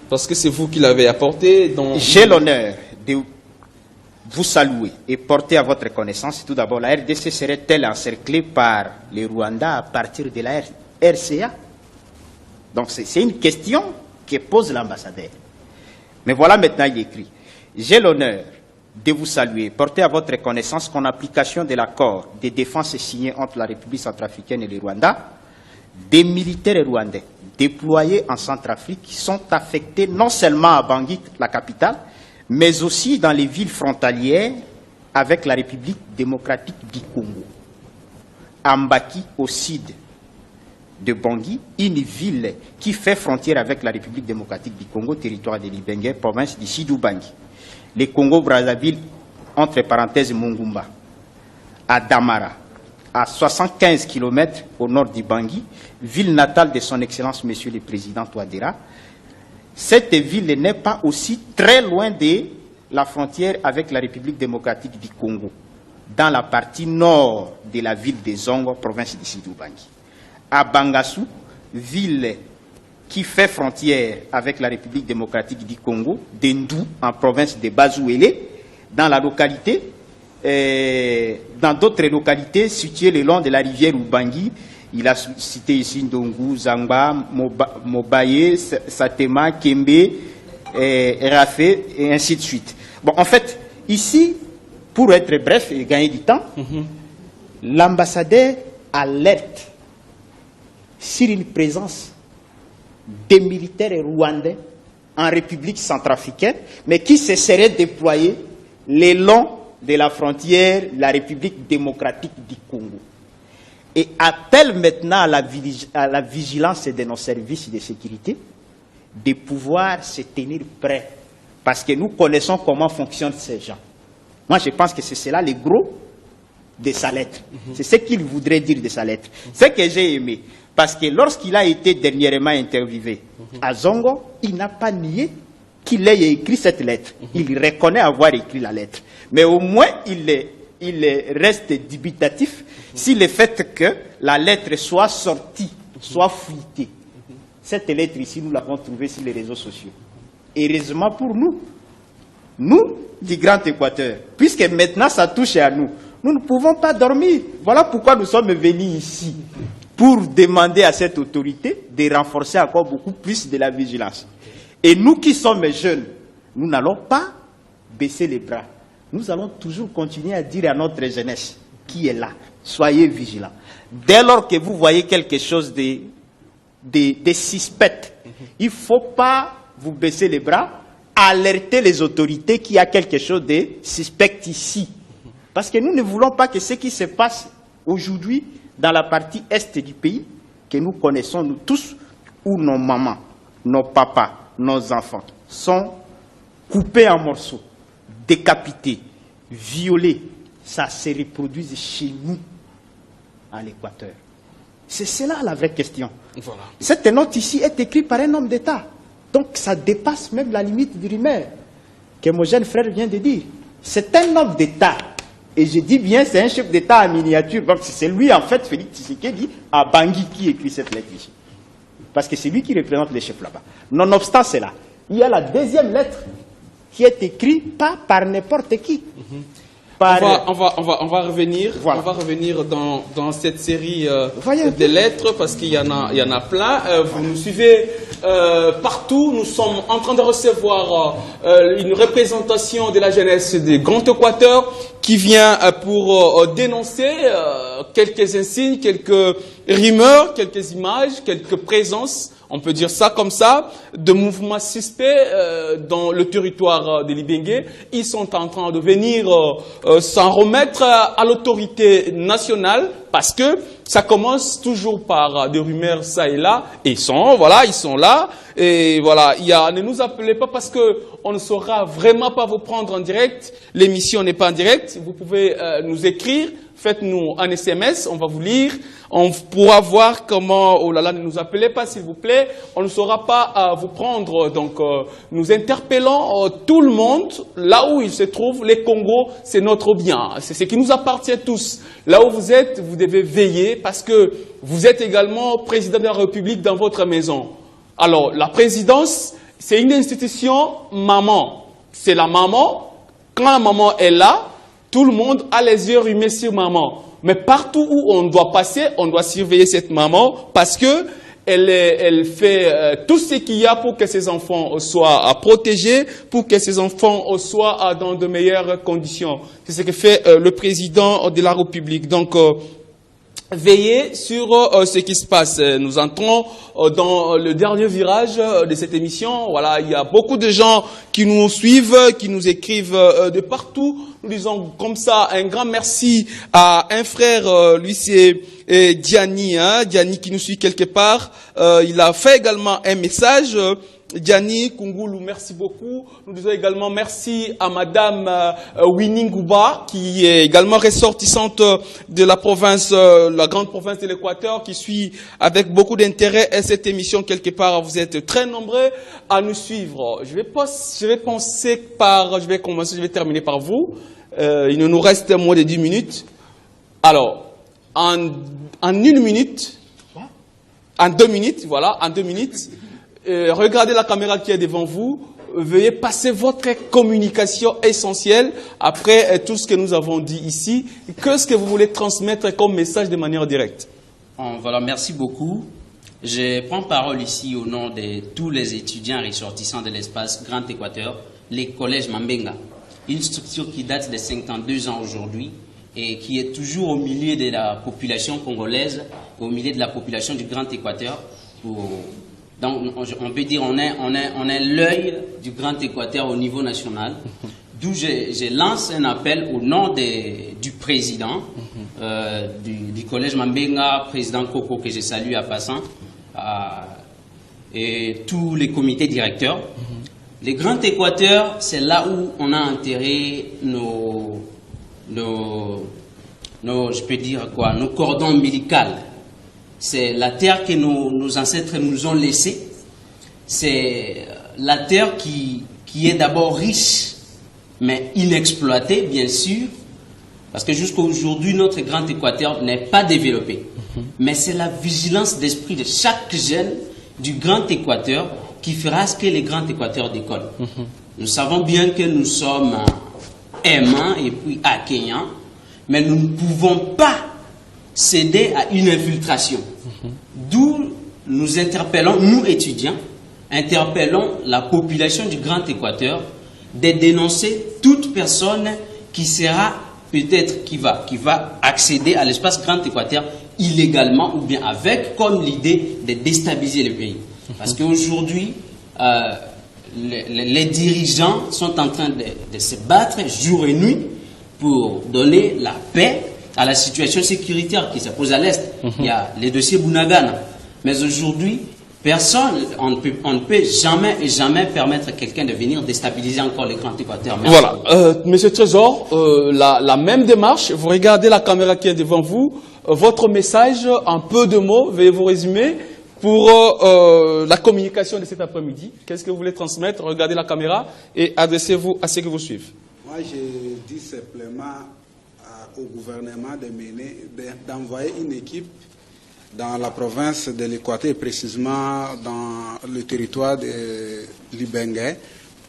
Speaker 3: Parce que c'est vous qui l'avez apporté.
Speaker 4: J'ai l'honneur de vous saluer et porter à votre connaissance. Tout d'abord, la RDC serait-elle encerclée par les Rwandais à partir de la RCA? Donc c'est une question que pose l'ambassadeur. Mais voilà maintenant il écrit. J'ai l'honneur de vous saluer, porter à votre connaissance qu'en application de l'accord de défense signé entre la République centrafricaine et le Rwanda, des militaires rwandais déployés en Centrafrique sont affectés non seulement à Bangui, la capitale, mais aussi dans les villes frontalières avec la République démocratique du Congo. À Mbaki, au sud de Bangui, une ville qui fait frontière avec la République démocratique du Congo, territoire de Libenge, province du Sud-Ubangi. Les Congo-Brazzaville, entre parenthèses Mungumba, à Damara, à 75 km au nord du Bangui, ville natale de son Excellence Monsieur le Président Touadéra. Cette ville n'est pas aussi très loin de la frontière avec la République démocratique du Congo, dans la partie nord de la ville de Zongo, province du Sud-Ubangi. À Bangassou, ville qui fait frontière avec la République démocratique du Congo, d'Endou, en province de Bazouélé, dans la localité, dans d'autres localités situées le long de la rivière Ubangi. Il a cité ici Ndongu, Zangba, Mobaye, Satema, Kembe, Rafé, et ainsi de suite. Bon, en fait, ici, pour être bref et gagner du temps, l'ambassadeur alerte sur une présence des militaires rwandais en République centrafricaine, mais qui se seraient déployés le long de la frontière de la République démocratique du Congo. Et appelle maintenant à la vigilance de nos services de sécurité de pouvoir se tenir prêts, parce que nous connaissons comment fonctionnent ces gens. Moi, je pense que c'est cela le gros de sa lettre. C'est ce qu'il voudrait dire de sa lettre. Ce que j'ai aimé, parce que lorsqu'il a été dernièrement interviewé à Zongo, il n'a pas nié qu'il ait écrit cette lettre. Il reconnaît avoir écrit la lettre. Mais au moins, il reste dubitatif si le fait que la lettre soit sortie, soit fuitée. Cette lettre ici, nous l'avons trouvée sur les réseaux sociaux. Heureusement pour nous, nous du Grand Équateur, puisque maintenant ça touche à nous, nous ne pouvons pas dormir. Voilà pourquoi nous sommes venus ici, pour demander à cette autorité de renforcer encore beaucoup plus de la vigilance. Et nous qui sommes jeunes, nous n'allons pas baisser les bras. Nous allons toujours continuer à dire à notre jeunesse qui est là, soyez vigilants. Dès lors que vous voyez quelque chose de suspect, il ne faut pas vous baisser les bras, alerter les autorités qu'il y a quelque chose de suspect ici. Parce que nous ne voulons pas que ce qui se passe aujourd'hui dans la partie est du pays, que nous connaissons nous tous, où nos mamans, nos papas, nos enfants sont coupés en morceaux, décapités, violés, ça se reproduise chez nous, à l'Équateur. C'est cela la vraie question. Voilà. Cette note ici est écrite par un homme d'État. Donc ça dépasse même la limite du rumeur que mon jeune frère vient de dire. C'est un homme d'État. Et je dis bien, c'est un chef d'État en miniature. Donc c'est lui, en fait, Félix Tshisekedi, à Bangui, qui écrit cette lettre ici. Parce que c'est lui qui représente les chefs là-bas. Nonobstant cela, il y a la deuxième lettre qui est écrite pas par n'importe qui.
Speaker 3: On va revenir, voilà. On va revenir dans cette série de lettres parce qu'il y en a plein. Vous nous suivez partout. Nous sommes en train de recevoir une représentation de la jeunesse du Grand Équateur qui vient pour dénoncer quelques insignes, quelques rumeurs, quelques images, quelques présences. On peut dire ça comme ça, de mouvements suspects dans le territoire de Libenge. Ils sont en train de venir s'en remettre à l'autorité nationale parce que ça commence toujours par des rumeurs ça et là. Et ils sont là. Et voilà, ne nous appelez pas parce que on ne saura vraiment pas vous prendre en direct. L'émission n'est pas en direct. Vous pouvez nous écrire. Faites-nous un SMS, on va vous lire, on pourra voir comment, oh là là, ne nous appelez pas s'il vous plaît, on ne saura pas vous prendre, donc nous interpellons tout le monde, là où il se trouve, les Congos, c'est notre bien, c'est ce qui nous appartient tous. Là où vous êtes, vous devez veiller parce que vous êtes également président de la République dans votre maison. Alors, la présidence, c'est une institution maman, c'est la maman, quand la maman est là, tout le monde a les yeux rivés sur maman. Mais partout où on doit passer, on doit surveiller cette maman parce que elle fait tout ce qu'il y a pour que ses enfants soient protégés, pour que ses enfants soient dans de meilleures conditions. C'est ce que fait le président de la République. Donc, veiller sur ce qui se passe. Nous entrons dans le dernier virage de cette émission. Voilà, il y a beaucoup de gens qui nous suivent, qui nous écrivent de partout. Nous disons comme ça un grand merci à un frère, lui c'est Diani, Diani qui nous suit quelque part. Il a fait également un message. Diani Kungulu, merci beaucoup. Nous disons également merci à Madame Winnie Ngouba, qui est également ressortissante de la province, la grande province de l'Équateur, qui suit avec beaucoup d'intérêt cette émission quelque part. Vous êtes très nombreux à nous suivre. Je vais terminer par vous. Il nous reste moins de 10 minutes. Alors, en 1 minute, en 2 minutes, voilà, en 2 minutes, regardez la caméra qui est devant vous. Veuillez passer votre communication essentielle après tout ce que nous avons dit ici. Qu'est-ce que vous voulez transmettre comme message de manière directe?
Speaker 10: Voilà, merci beaucoup. Je prends parole ici au nom de tous les étudiants ressortissants de l'espace Grand Équateur, les collèges Mambenga. Une structure qui date de 52 ans aujourd'hui et qui est toujours au milieu de la population congolaise, au milieu de la population du Grand Équateur. Donc, on peut dire on est l'œil du Grand Équateur au niveau national. D'où je lance un appel au nom du président du collège Mambenga, président Koko, que je salue à passant, et tous les comités directeurs. Le Grand Équateur, c'est là où on a enterré je peux dire quoi, nos cordons ombilicaux. C'est la terre que nos ancêtres nous ont laissée. C'est la terre qui est d'abord riche, mais inexploitée, bien sûr, parce que jusqu'à aujourd'hui, notre Grand Équateur n'est pas développé. Mais c'est la vigilance d'esprit de chaque jeune du Grand Équateur qui fera ce que le Grand Équateur décolle. Nous savons bien que nous sommes aimants et puis accueillants, mais nous ne pouvons pas céder à une infiltration. D'où nous interpellons, nous étudiants, interpellons la population du Grand Équateur de dénoncer toute personne qui sera peut-être qui va accéder à l'espace Grand Équateur illégalement ou bien avec comme l'idée de déstabiliser le pays. Parce qu'aujourd'hui, les dirigeants sont en train de se battre jour et nuit pour donner la paix à la situation sécuritaire qui se pose à l'Est. Il y a les dossiers Bunagana. Mais aujourd'hui, on ne peut jamais permettre à quelqu'un de venir déstabiliser encore le Grand Équateur. Merci.
Speaker 3: Voilà. Monsieur Trésor, la même démarche, vous regardez la caméra qui est devant vous, votre message, en peu de mots, veuillez vous résumer, pour la communication de cet après-midi. Qu'est-ce que vous voulez transmettre? Regardez la caméra et adressez-vous à ceux qui vous suivent.
Speaker 7: Moi, je dis simplement au gouvernement d'envoyer une équipe dans la province de l'Équateur, précisément dans le territoire de Libengue,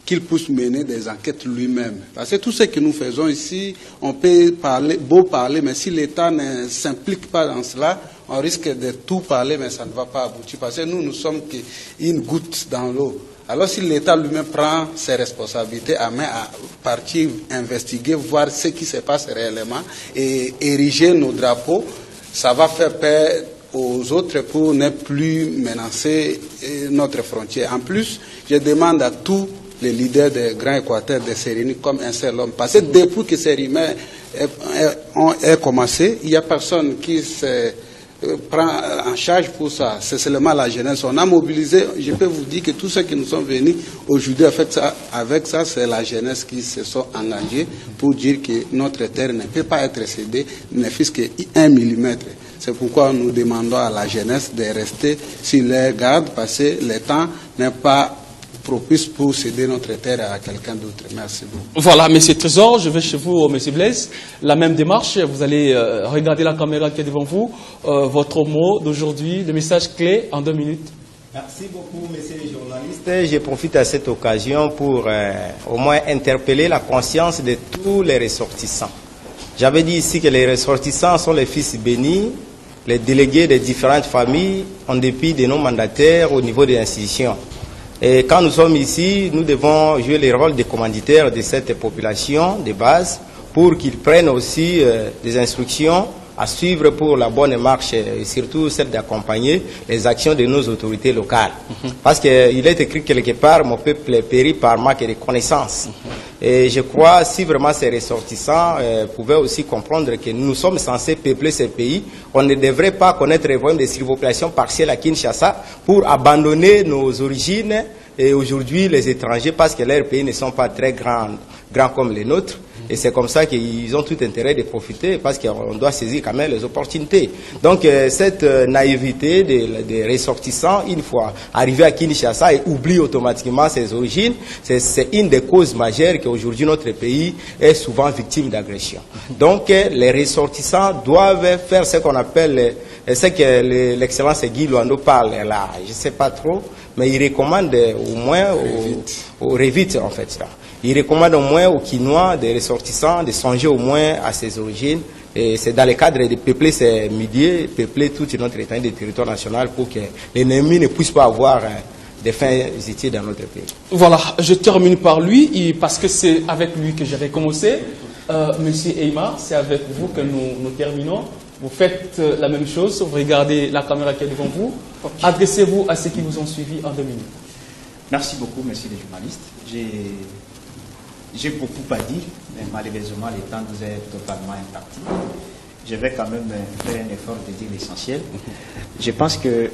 Speaker 7: qu'il puisse mener des enquêtes lui-même. Parce que tout ce que nous faisons ici, on peut beau parler, mais si l'État ne s'implique pas dans cela, on risque de tout parler, mais ça ne va pas aboutir. Parce que nous sommes qu'une goutte dans l'eau. Alors si l'État lui-même prend ses responsabilités à main, à partir investiguer, voir ce qui se passe réellement et ériger nos drapeaux, ça va faire peur aux autres pour ne plus menacer notre frontière. En plus, je demande à tous les leaders des Grands Équateurs de se réunir comme un seul homme. Parce que depuis que ces rumeurs ont commencé, il n'y a personne qui se prend en charge pour ça. C'est seulement la jeunesse. On a mobilisé, je peux vous dire que tous ceux qui nous sont venus aujourd'hui avec ça, c'est la jeunesse qui se sont engagés pour dire que notre terre ne peut pas être cédée, ne fût-ce qu'un millimètre. C'est pourquoi nous demandons à la jeunesse de rester sur les gardes, parce que le temps n'est pas propice pour céder notre terre à quelqu'un d'autre. Merci beaucoup.
Speaker 3: Voilà, Monsieur Trésor, je vais chez vous, Monsieur Blaise. La même démarche, vous allez regarder la caméra qui est devant vous. Votre mot d'aujourd'hui, le message clé en 2 minutes.
Speaker 11: Merci beaucoup, messieurs les journalistes. Je profite à cette occasion pour au moins interpeller la conscience de tous les ressortissants. J'avais dit ici que les ressortissants sont les fils bénis, les délégués des différentes familles, en dépit de nos mandataires au niveau des institutions. Et quand nous sommes ici, nous devons jouer le rôle de commanditaires de cette population de base pour qu'ils prennent aussi des instructions à suivre pour la bonne marche et surtout celle d'accompagner les actions de nos autorités locales. Parce qu'il est écrit quelque part, mon peuple périt par manque de connaissances. Et je crois, si vraiment ces ressortissants pouvaient aussi comprendre que nous sommes censés peupler ce pays, on ne devrait pas connaître les problèmes de surpopulation partielle à Kinshasa pour abandonner nos origines et aujourd'hui les étrangers parce que leurs pays ne sont pas très grands comme les nôtres. Et c'est comme ça qu'ils ont tout intérêt de profiter parce qu'on doit saisir quand même les opportunités. Donc cette naïveté des ressortissants, une fois arrivés à Kinshasa, et oublient automatiquement ses origines, c'est une des causes majeures qu'aujourd'hui notre pays est souvent victime d'agression. Donc les ressortissants doivent faire ce qu'on appelle, ce que l'excellence Guy Luando parle là, je ne sais pas trop, mais il recommande au moins au Revit en fait ça. Il recommande au moins aux Quinois, des ressortissants, de songer au moins à ses origines. Et c'est dans le cadre de peupler ces milliers, peupler toute notre étendue du territoire national pour que l'ennemi ne puisse pas avoir des fins utiles dans notre pays.
Speaker 3: Voilà, je termine par lui, parce que c'est avec lui que j'avais commencé. Monsieur Eymar, c'est avec vous que nous terminons. Vous faites la même chose, vous regardez la caméra qui est devant vous. Okay. Adressez-vous à ceux qui vous ont suivi en 2 minutes.
Speaker 4: Merci beaucoup, messieurs les journalistes. J'ai beaucoup à dire, mais malheureusement, le temps nous est totalement imparti. Je vais quand même faire un effort de dire l'essentiel. Je pense que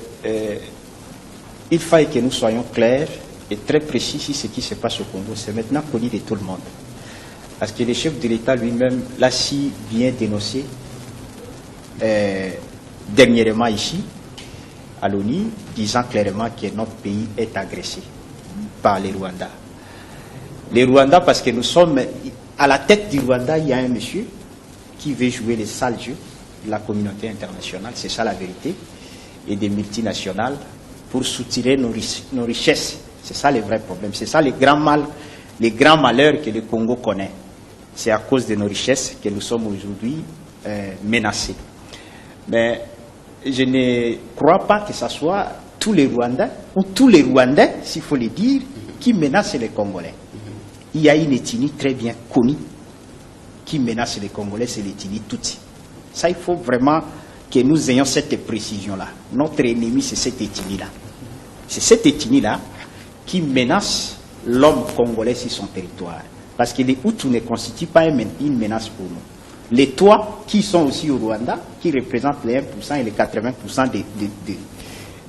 Speaker 4: il faille que nous soyons clairs et très précis sur ce qui se passe au Congo. C'est maintenant connu de tout le monde. Parce que le chef de l'État lui-même l'a si bien dénoncé dernièrement ici, à l'ONU, disant clairement que notre pays est agressé par les Rwandais. Les Rwandais, parce que nous sommes à la tête du Rwanda, il y a un monsieur qui veut jouer les sales jeux de la communauté internationale, c'est ça la vérité, et des multinationales pour soutirer nos richesses. C'est ça le vrai problème, c'est ça les grands malheurs que le Congo connaît. C'est à cause de nos richesses que nous sommes aujourd'hui menacés. Mais je ne crois pas que ce soit tous les Rwandais, ou tous les Rwandais, s'il faut le dire, qui menacent les Congolais. Il y a une ethnie très bien connue qui menace les Congolais, c'est l'ethnie Tutsi. Ça, il faut vraiment que nous ayons cette précision-là. Notre ennemi, c'est cette ethnie-là. C'est cette ethnie-là qui menace l'homme congolais sur son territoire. Parce que les Hutus ne constituent pas une menace pour nous. Les Tois, qui sont aussi au Rwanda, qui représentent les 1% et les 80% des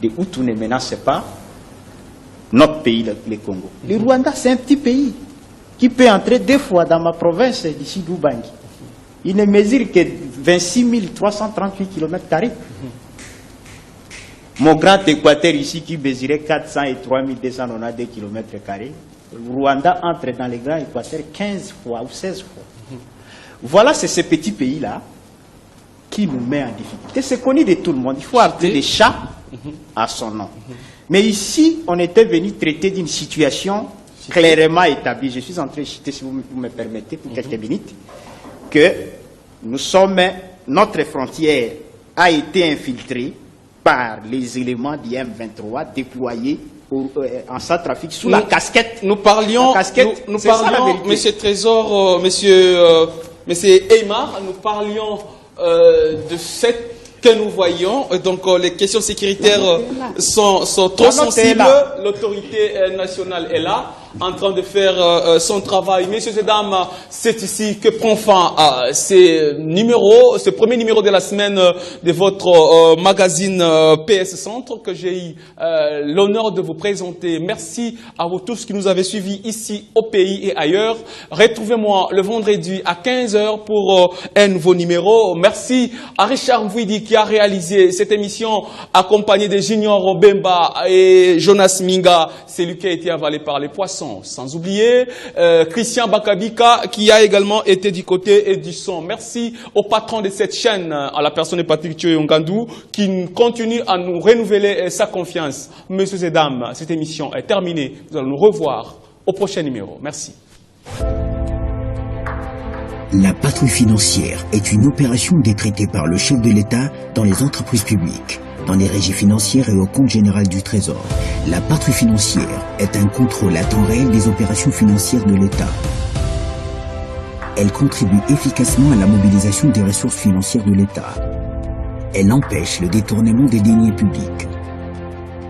Speaker 4: Hutus, ne menacent pas notre pays, le Congo. Le Rwanda, c'est un petit pays qui peut entrer 2 fois dans ma province d'ici d'Ubangi. Il ne mesure que 26 338 km². Mon grand Équateur ici qui mesurait 400 et 3292 km². Le Rwanda entre dans le grand Équateur 15 fois ou 16 fois. Voilà, c'est ce petit pays-là qui nous met en difficulté. C'est connu de tout le monde. Il faut appeler les chats à son nom. Mais ici, on était venu traiter d'une situation clairement établie. Je suis en train de citer, si vous me permettez, pour quelques minutes, que notre frontière a été infiltrée par les éléments du M23 déployés en Centrafrique sous la casquette.
Speaker 3: Nous parlions, Monsieur Trésor, Monsieur Eymar, nous parlions de cette que nous voyons. Donc les questions sécuritaires sont trop sensibles. L'autorité nationale est là, en train de faire son travail. Messieurs et dames, c'est ici que prend fin ce premier numéro de la semaine de votre magazine PS Centre que j'ai eu l'honneur de vous présenter. Merci à vous tous qui nous avez suivis ici au pays et ailleurs. Retrouvez-moi le vendredi à 15h pour un nouveau numéro. Merci à Richard Mvouidi qui a réalisé cette émission accompagné de Junior Robemba et Jonas Minga, c'est lui qui a été avalé par les poissons. Sans oublier Christian Bakabika qui a également été du côté du son. Merci au patron de cette chaîne, à la personne de Patrick Thioyongandou, qui continue à nous renouveler sa confiance. Messieurs et dames, cette émission est terminée. Nous allons nous revoir au prochain numéro. Merci.
Speaker 1: La patrouille financière est une opération décrétée par le chef de l'État dans les entreprises publiques, dans les régies financières et au compte général du Trésor. La patrouille financière est un contrôle à temps réel des opérations financières de l'État. Elle contribue efficacement à la mobilisation des ressources financières de l'État. Elle empêche le détournement des deniers publics.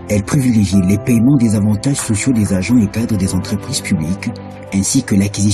Speaker 1: Elle privilégie les paiements des avantages sociaux des agents et cadres des entreprises publiques, ainsi que l'acquisition